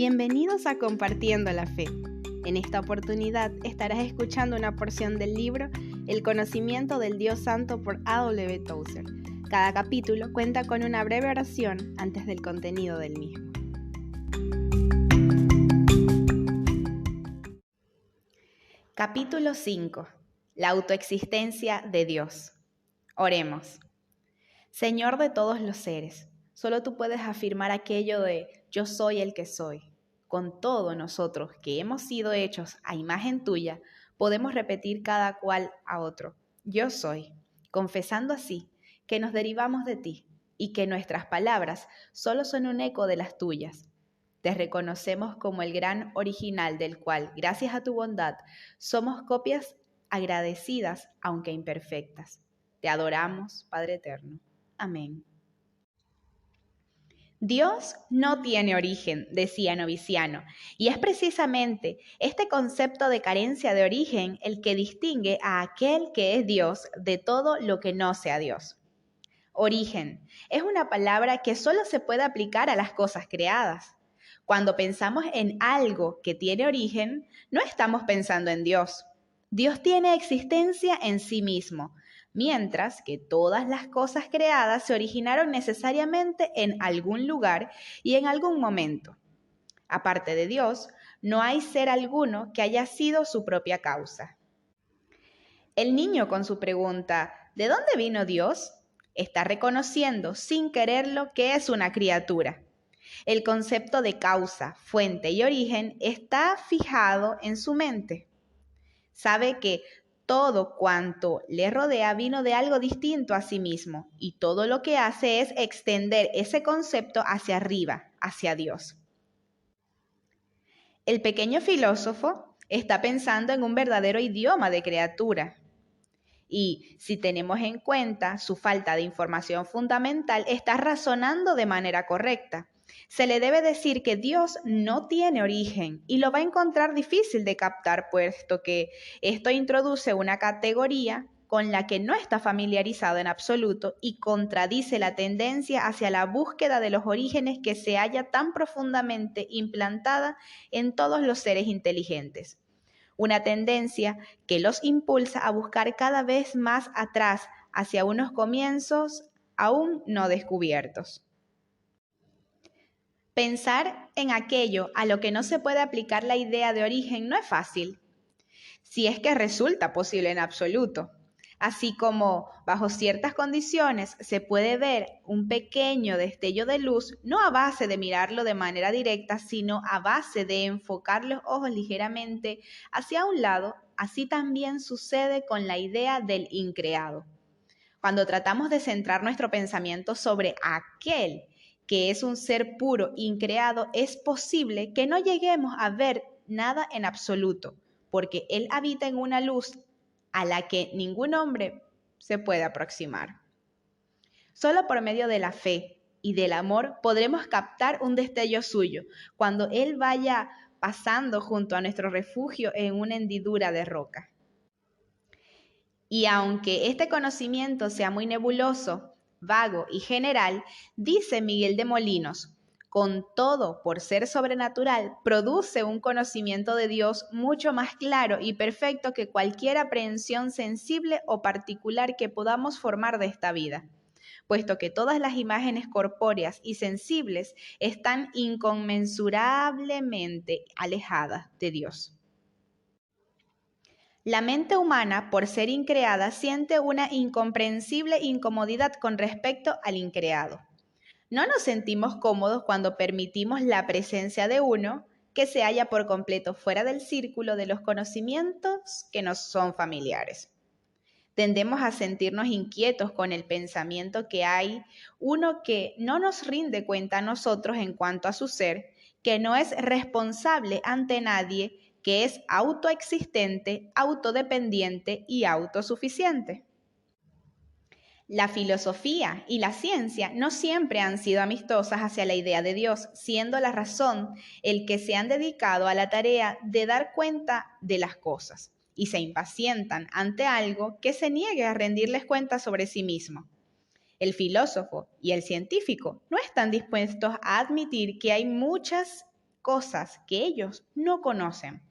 Bienvenidos a Compartiendo la Fe. En esta oportunidad estarás escuchando una porción del libro El conocimiento del Dios Santo por A.W. Tozer. Cada capítulo cuenta con una breve oración antes del contenido del mismo. Capítulo 5. La autoexistencia de Dios. Oremos. Señor de todos los seres, solo tú puedes afirmar aquello de yo soy el que soy. Con todo nosotros que hemos sido hechos a imagen tuya, podemos repetir cada cual a otro, yo soy, confesando así que nos derivamos de ti y que nuestras palabras solo son un eco de las tuyas. Te reconocemos como el gran original del cual, gracias a tu bondad, somos copias agradecidas aunque imperfectas. Te adoramos, Padre Eterno. Amén. Dios no tiene origen, decía Noviciano, y es precisamente este concepto de carencia de origen el que distingue a aquel que es Dios de todo lo que no sea Dios. Origen es una palabra que solo se puede aplicar a las cosas creadas. Cuando pensamos en algo que tiene origen, no estamos pensando en Dios. Dios tiene existencia en sí mismo, mientras que todas las cosas creadas se originaron necesariamente en algún lugar y en algún momento. Aparte de Dios, no hay ser alguno que haya sido su propia causa. El niño con su pregunta, ¿de dónde vino Dios?, está reconociendo sin quererlo que es una criatura. El concepto de causa, fuente y origen está fijado en su mente. Sabe que todo cuanto le rodea vino de algo distinto a sí mismo y todo lo que hace es extender ese concepto hacia arriba, hacia Dios. El pequeño filósofo está pensando en un verdadero idioma de criatura. Y si tenemos en cuenta su falta de información fundamental, está razonando de manera correcta. Se le debe decir que Dios no tiene origen y lo va a encontrar difícil de captar, puesto que esto introduce una categoría con la que no está familiarizado en absoluto y contradice la tendencia hacia la búsqueda de los orígenes que se halla tan profundamente implantada en todos los seres inteligentes. Una tendencia que los impulsa a buscar cada vez más atrás hacia unos comienzos aún no descubiertos. Pensar en aquello a lo que no se puede aplicar la idea de origen no es fácil, si es que resulta posible en absoluto. Así como bajo ciertas condiciones se puede ver un pequeño destello de luz, no a base de mirarlo de manera directa, sino a base de enfocar los ojos ligeramente hacia un lado, así también sucede con la idea del increado. Cuando tratamos de centrar nuestro pensamiento sobre aquel que es un ser puro, increado, es posible que no lleguemos a ver nada en absoluto, porque Él habita en una luz a la que ningún hombre se puede aproximar. Solo por medio de la fe y del amor podremos captar un destello suyo cuando Él vaya pasando junto a nuestro refugio en una hendidura de roca. Y aunque este conocimiento sea muy nebuloso, vago y general, dice Miguel de Molinos, con todo, por ser sobrenatural, produce un conocimiento de Dios mucho más claro y perfecto que cualquier aprehensión sensible o particular que podamos formar de esta vida, puesto que todas las imágenes corpóreas y sensibles están inconmensurablemente alejadas de Dios. La mente humana, por ser increada, siente una incomprensible incomodidad con respecto al increado. No nos sentimos cómodos cuando permitimos la presencia de uno que se halla por completo fuera del círculo de los conocimientos que nos son familiares. Tendemos a sentirnos inquietos con el pensamiento que hay uno que no nos rinde cuenta a nosotros en cuanto a su ser, que no es responsable ante nadie, que es autoexistente, autodependiente y autosuficiente. La filosofía y la ciencia no siempre han sido amistosas hacia la idea de Dios, siendo la razón el que se han dedicado a la tarea de dar cuenta de las cosas y se impacientan ante algo que se niegue a rendirles cuenta sobre sí mismo. El filósofo y el científico no están dispuestos a admitir que hay muchas cosas que ellos no conocen.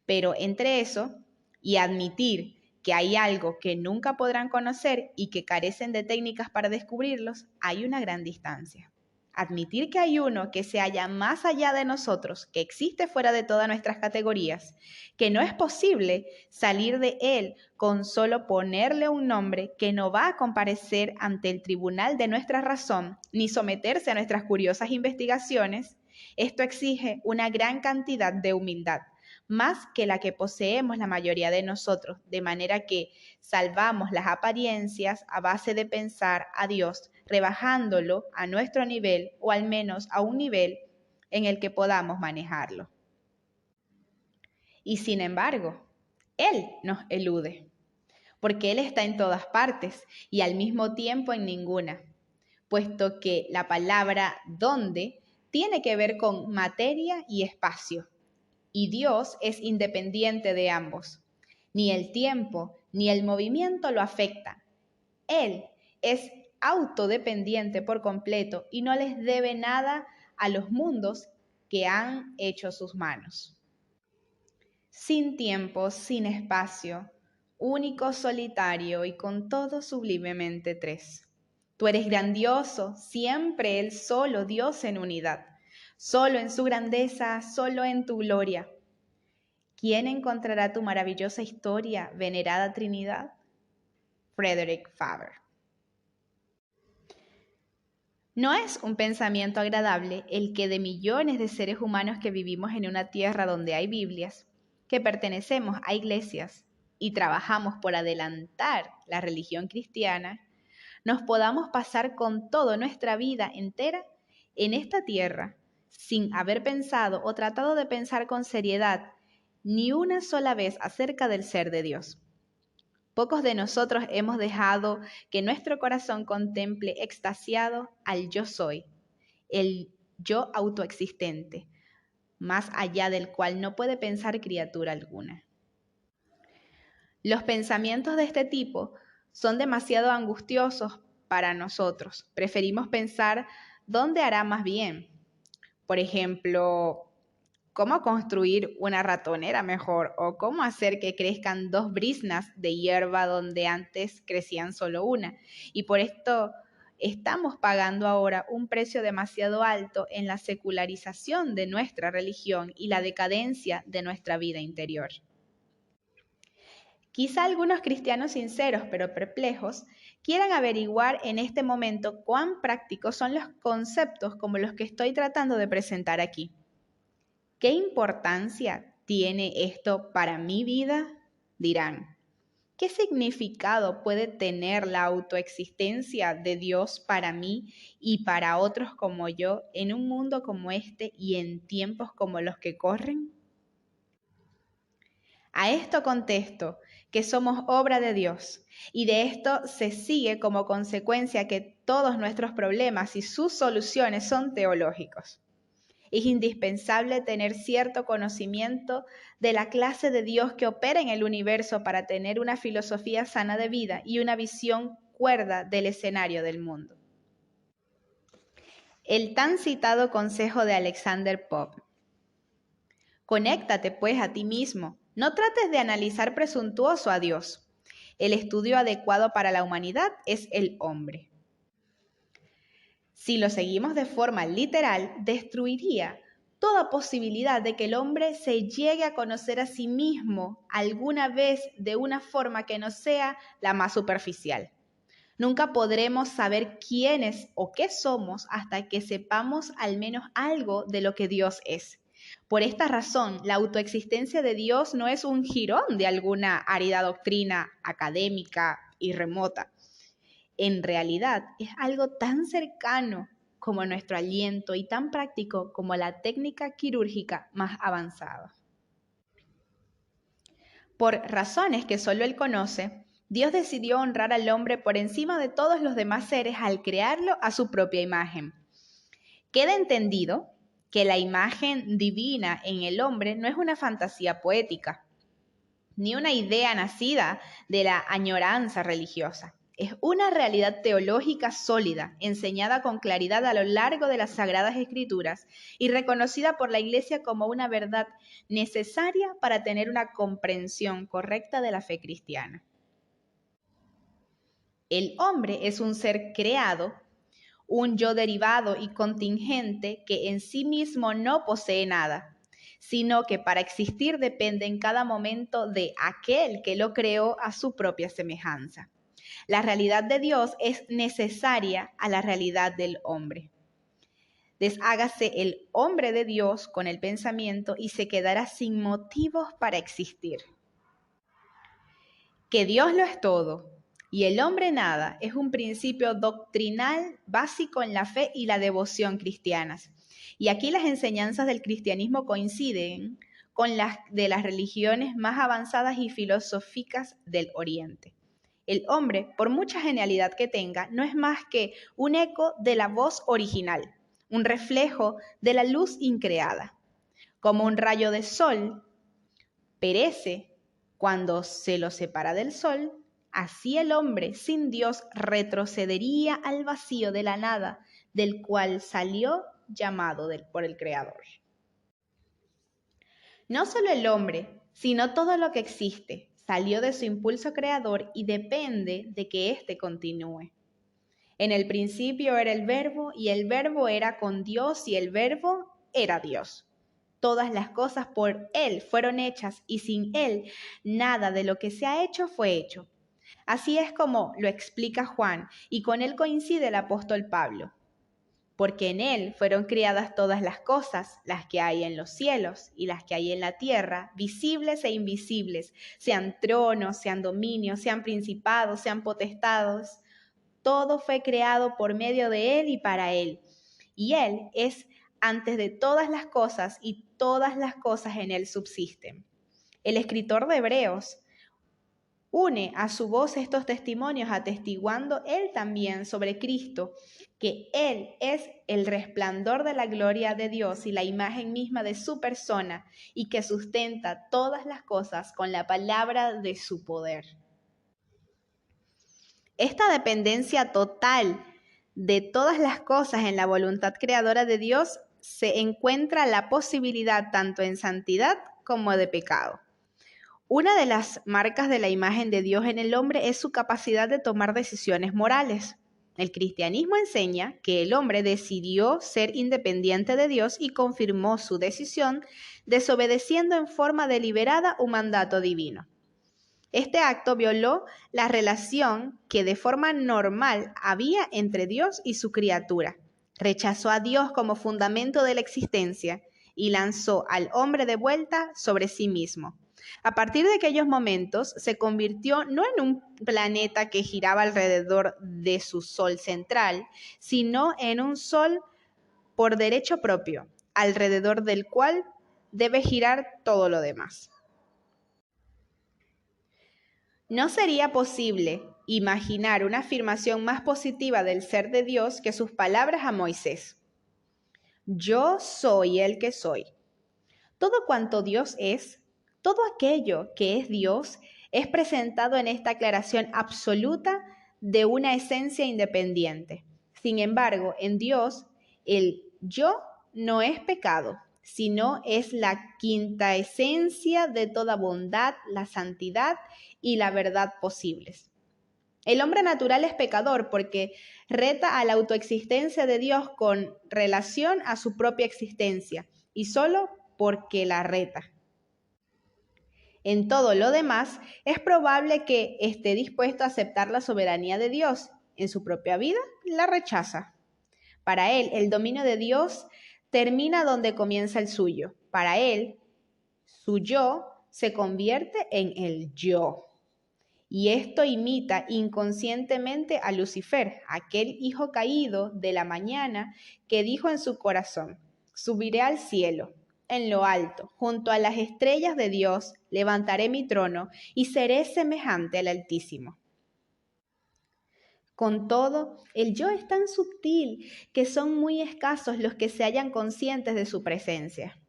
Pero entre eso y admitir que hay algo que nunca podrán conocer y que carecen de técnicas para descubrirlos, hay una gran distancia. Admitir que hay uno que se halla más allá de nosotros, que existe fuera de todas nuestras categorías, que no es posible salir de él con solo ponerle un nombre, que no va a comparecer ante el tribunal de nuestra razón, ni someterse a nuestras curiosas investigaciones, esto exige una gran cantidad de humildad, más que la que poseemos la mayoría de nosotros, de manera que salvamos las apariencias a base de pensar a Dios, rebajándolo a nuestro nivel o al menos a un nivel en el que podamos manejarlo. Y sin embargo, Él nos elude, porque Él está en todas partes y al mismo tiempo en ninguna, puesto que la palabra ¿dónde? Tiene que ver con materia y espacio. Y Dios es independiente de ambos. Ni el tiempo ni el movimiento lo afectan. Él es autodependiente por completo y no les debe nada a los mundos que han hecho sus manos. Sin tiempo, sin espacio, único, solitario y con todo sublimemente tres. Tú eres grandioso, siempre Él solo, Dios en unidad. Solo en su grandeza, solo en tu gloria. ¿Quién encontrará tu maravillosa historia, venerada Trinidad? Frederick Faber. No es un pensamiento agradable el que de millones de seres humanos que vivimos en una tierra donde hay Biblias, que pertenecemos a iglesias y trabajamos por adelantar la religión cristiana, nos podamos pasar con toda nuestra vida entera en esta tierra sin haber pensado o tratado de pensar con seriedad ni una sola vez acerca del ser de Dios. Pocos de nosotros hemos dejado que nuestro corazón contemple extasiado al yo soy, el yo autoexistente, más allá del cual no puede pensar criatura alguna. Los pensamientos de este tipo son demasiado angustiosos para nosotros. Preferimos pensar dónde hará más bien. Por ejemplo, cómo construir una ratonera mejor o cómo hacer que crezcan 2 briznas de hierba donde antes crecían solo una. Y por esto estamos pagando ahora un precio demasiado alto en la secularización de nuestra religión y la decadencia de nuestra vida interior. Quizá algunos cristianos sinceros pero perplejos quieran averiguar en este momento cuán prácticos son los conceptos como los que estoy tratando de presentar aquí. ¿Qué importancia tiene esto para mi vida? Dirán. ¿Qué significado puede tener la autoexistencia de Dios para mí y para otros como yo en un mundo como este y en tiempos como los que corren? A esto contesto que somos obra de Dios y de esto se sigue como consecuencia que todos nuestros problemas y sus soluciones son teológicos. Es indispensable tener cierto conocimiento de la clase de Dios que opera en el universo para tener una filosofía sana de vida y una visión cuerda del escenario del mundo. El tan citado consejo de Alexander Pope. Conéctate pues a ti mismo, no trates de analizar presuntuoso a Dios. El estudio adecuado para la humanidad es el hombre. Si lo seguimos de forma literal, destruiría toda posibilidad de que el hombre se llegue a conocer a sí mismo alguna vez de una forma que no sea la más superficial. Nunca podremos saber quiénes o qué somos hasta que sepamos al menos algo de lo que Dios es. Por esta razón, la autoexistencia de Dios no es un jirón de alguna árida doctrina académica y remota. En realidad es algo tan cercano como nuestro aliento y tan práctico como la técnica quirúrgica más avanzada. Por razones que solo Él conoce, Dios decidió honrar al hombre por encima de todos los demás seres al crearlo a su propia imagen. Queda entendido que la imagen divina en el hombre no es una fantasía poética, ni una idea nacida de la añoranza religiosa. Es una realidad teológica sólida, enseñada con claridad a lo largo de las Sagradas Escrituras y reconocida por la Iglesia como una verdad necesaria para tener una comprensión correcta de la fe cristiana. El hombre es un ser creado, un yo derivado y contingente que en sí mismo no posee nada, sino que para existir depende en cada momento de aquel que lo creó a su propia semejanza. La realidad de Dios es necesaria a la realidad del hombre. Deshágase el hombre de Dios con el pensamiento y se quedará sin motivos para existir. Que Dios lo es todo y el hombre nada es un principio doctrinal básico en la fe y la devoción cristianas. Y aquí las enseñanzas del cristianismo coinciden con las de las religiones más avanzadas y filosóficas del Oriente. El hombre, por mucha genialidad que tenga, no es más que un eco de la voz original, un reflejo de la luz increada. Como un rayo de sol perece cuando se lo separa del sol, así el hombre sin Dios retrocedería al vacío de la nada, del cual salió llamado por el Creador. No solo el hombre, sino todo lo que existe, salió de su impulso creador y depende de que éste continúe. En el principio era el Verbo, y el Verbo era con Dios, y el Verbo era Dios. Todas las cosas por Él fueron hechas, y sin Él nada de lo que se ha hecho fue hecho. Así es como lo explica Juan, y con él coincide el apóstol Pablo. Porque en Él fueron criadas todas las cosas, las que hay en los cielos y las que hay en la tierra, visibles e invisibles, sean tronos, sean dominios, sean principados, sean potestados. Todo fue creado por medio de Él y para Él. Y Él es antes de todas las cosas y todas las cosas en Él subsisten. El escritor de Hebreos une a su voz estos testimonios, atestiguando él también sobre Cristo, que Él es el resplandor de la gloria de Dios y la imagen misma de su persona, y que sustenta todas las cosas con la palabra de su poder. Esta dependencia total de todas las cosas en la voluntad creadora de Dios se encuentra la posibilidad tanto en santidad como de pecado. Una de las marcas de la imagen de Dios en el hombre es su capacidad de tomar decisiones morales. El cristianismo enseña que el hombre decidió ser independiente de Dios y confirmó su decisión desobedeciendo en forma deliberada un mandato divino. Este acto violó la relación que de forma normal había entre Dios y su criatura. Rechazó a Dios como fundamento de la existencia y lanzó al hombre de vuelta sobre sí mismo. A partir de aquellos momentos se convirtió no en un planeta que giraba alrededor de su sol central, sino en un sol por derecho propio, alrededor del cual debe girar todo lo demás. No sería posible imaginar una afirmación más positiva del ser de Dios que sus palabras a Moisés. Yo soy el que soy. Todo cuanto Dios es, todo aquello que es Dios, es presentado en esta aclaración absoluta de una esencia independiente. Sin embargo, en Dios, el yo no es pecado, sino es la quinta esencia de toda bondad, la santidad y la verdad posibles. El hombre natural es pecador porque reta a la autoexistencia de Dios con relación a su propia existencia y solo porque la reta. En todo lo demás, es probable que esté dispuesto a aceptar la soberanía de Dios. En su propia vida, la rechaza. Para él, el dominio de Dios termina donde comienza el suyo. Para él, su yo se convierte en el yo. Y esto imita inconscientemente a Lucifer, aquel hijo caído de la mañana que dijo en su corazón: subiré al cielo, en lo alto, junto a las estrellas de Dios, levantaré mi trono y seré semejante al Altísimo. Con todo, el yo es tan sutil que son muy escasos los que se hallan conscientes de su presencia.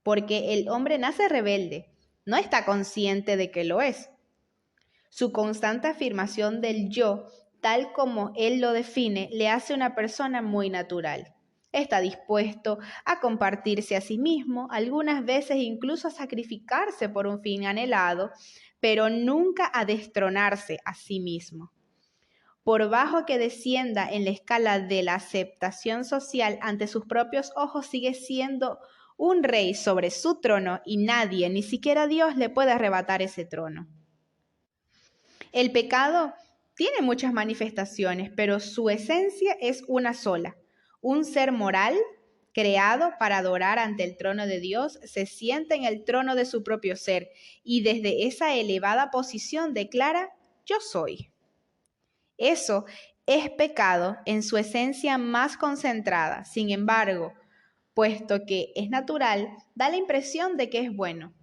Porque el hombre nace rebelde, no está consciente de que lo es. Su constante afirmación del yo, tal como él lo define, le hace una persona muy natural. Está dispuesto a compartirse a sí mismo, algunas veces incluso a sacrificarse por un fin anhelado, pero nunca a destronarse a sí mismo. Por bajo que descienda en la escala de la aceptación social, ante sus propios ojos sigue siendo un rey sobre su trono y nadie, ni siquiera Dios, le puede arrebatar ese trono. El pecado tiene muchas manifestaciones, pero su esencia es una sola. Un ser moral creado para adorar ante el trono de Dios se sienta en el trono de su propio ser y desde esa elevada posición declara: yo soy. Eso es pecado en su esencia más concentrada. Sin embargo, puesto que es natural, da la impresión de que es bueno.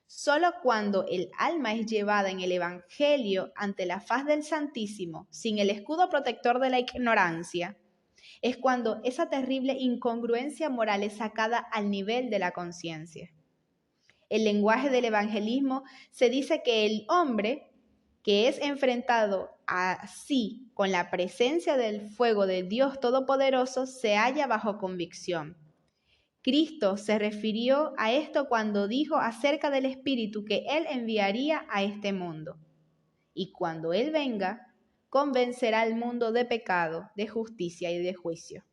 Solo cuando el alma es llevada en el Evangelio ante la faz del Santísimo, sin el escudo protector de la ignorancia, es cuando esa terrible incongruencia moral es sacada al nivel de la conciencia. El lenguaje del evangelismo se dice que el hombre que es enfrentado así con la presencia del fuego de Dios Todopoderoso se halla bajo convicción. Cristo se refirió a esto cuando dijo acerca del Espíritu que Él enviaría a este mundo. Y cuando Él venga, convencerá al mundo de pecado, de justicia y de juicio.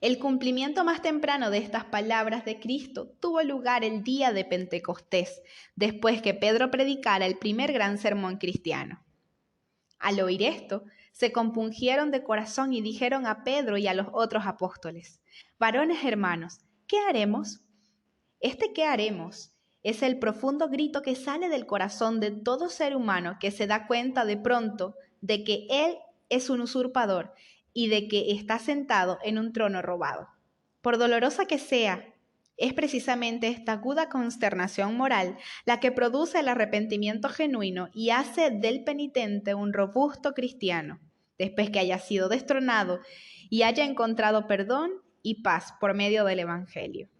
El cumplimiento más temprano de estas palabras de Cristo tuvo lugar el día de Pentecostés, después que Pedro predicara el primer gran sermón cristiano. Al oír esto, se compungieron de corazón y dijeron a Pedro y a los otros apóstoles: varones hermanos, ¿qué haremos? ¿Qué haremos? Es el profundo grito que sale del corazón de todo ser humano que se da cuenta de pronto de que él es un usurpador y de que está sentado en un trono robado. Por dolorosa que sea, es precisamente esta aguda consternación moral la que produce el arrepentimiento genuino y hace del penitente un robusto cristiano, después que haya sido destronado y haya encontrado perdón y paz por medio del Evangelio.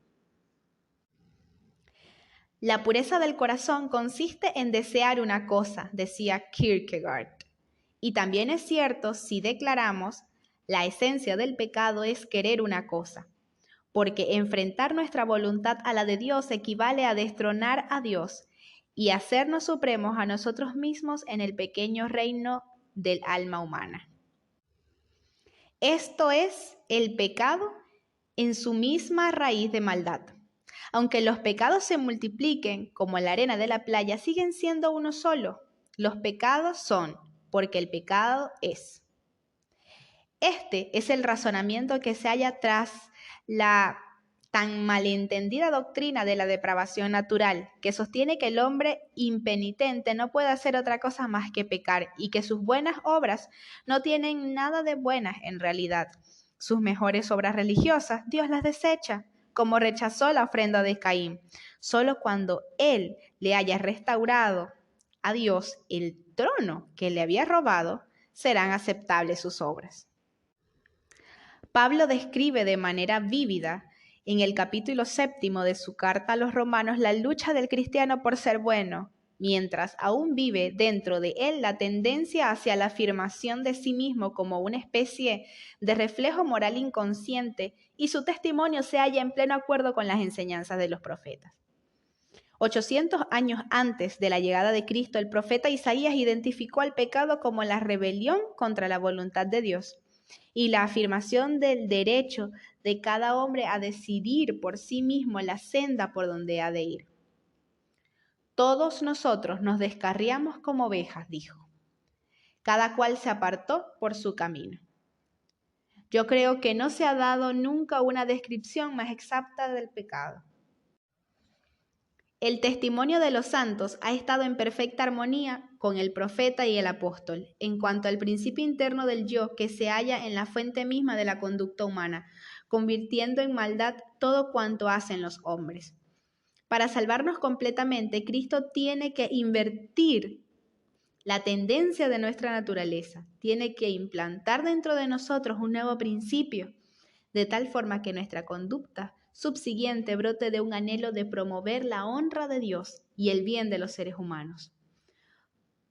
La pureza del corazón consiste en desear una cosa, decía Kierkegaard. Y también es cierto si declaramos: la esencia del pecado es querer una cosa, porque enfrentar nuestra voluntad a la de Dios equivale a destronar a Dios y hacernos supremos a nosotros mismos en el pequeño reino del alma humana. Esto es el pecado en su misma raíz de maldad. Aunque los pecados se multipliquen como la arena de la playa, siguen siendo uno solo. Los pecados son porque el pecado es. Este es el razonamiento que se halla tras la tan malentendida doctrina de la depravación natural, que sostiene que el hombre impenitente no puede hacer otra cosa más que pecar y que sus buenas obras no tienen nada de buenas en realidad. Sus mejores obras religiosas Dios las desecha, como rechazó la ofrenda de Caín. Solo cuando él le haya restaurado a Dios el trono que le había robado, serán aceptables sus obras. Pablo describe de manera vívida en el capítulo 7 de su carta a los romanos la lucha del cristiano por ser bueno, mientras aún vive dentro de él la tendencia hacia la afirmación de sí mismo como una especie de reflejo moral inconsciente, y su testimonio se halla en pleno acuerdo con las enseñanzas de los profetas. 800 años antes de la llegada de Cristo, el profeta Isaías identificó al pecado como la rebelión contra la voluntad de Dios y la afirmación del derecho de cada hombre a decidir por sí mismo la senda por donde ha de ir. Todos nosotros nos descarriamos como ovejas, dijo. Cada cual se apartó por su camino. Yo creo que no se ha dado nunca una descripción más exacta del pecado. El testimonio de los santos ha estado en perfecta armonía con el profeta y el apóstol, en cuanto al principio interno del yo que se halla en la fuente misma de la conducta humana, convirtiendo en maldad todo cuanto hacen los hombres. Para salvarnos completamente, Cristo tiene que invertir la tendencia de nuestra naturaleza, tiene que implantar dentro de nosotros un nuevo principio, de tal forma que nuestra conducta subsiguiente brote de un anhelo de promover la honra de Dios y el bien de los seres humanos.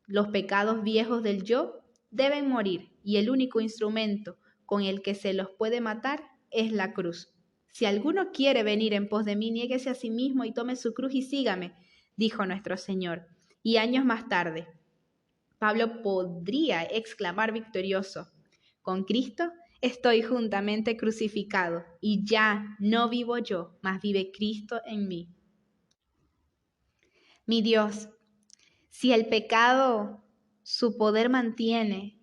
Los pecados viejos del yo deben morir y el único instrumento con el que se los puede matar es la cruz. Si alguno quiere venir en pos de mí, niéguese a sí mismo y tome su cruz y sígame, dijo nuestro Señor. Y años más tarde, Pablo podría exclamar victorioso: con Cristo estoy juntamente crucificado, y ya no vivo yo, mas vive Cristo en mí. Mi Dios, si el pecado su poder mantiene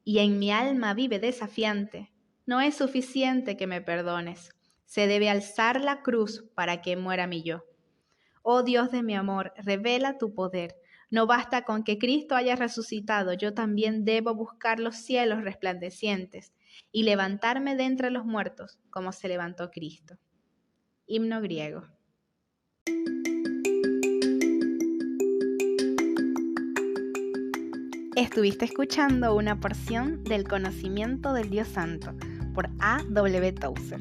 y en mi alma vive desafiante, no es suficiente que me perdones. Se debe alzar la cruz para que muera mi yo. Oh Dios de mi amor, revela tu poder. No basta con que Cristo haya resucitado, yo también debo buscar los cielos resplandecientes y levantarme de entre los muertos, como se levantó Cristo. Himno griego. Estuviste escuchando una porción del conocimiento del Dios Santo por A. W. Tozer.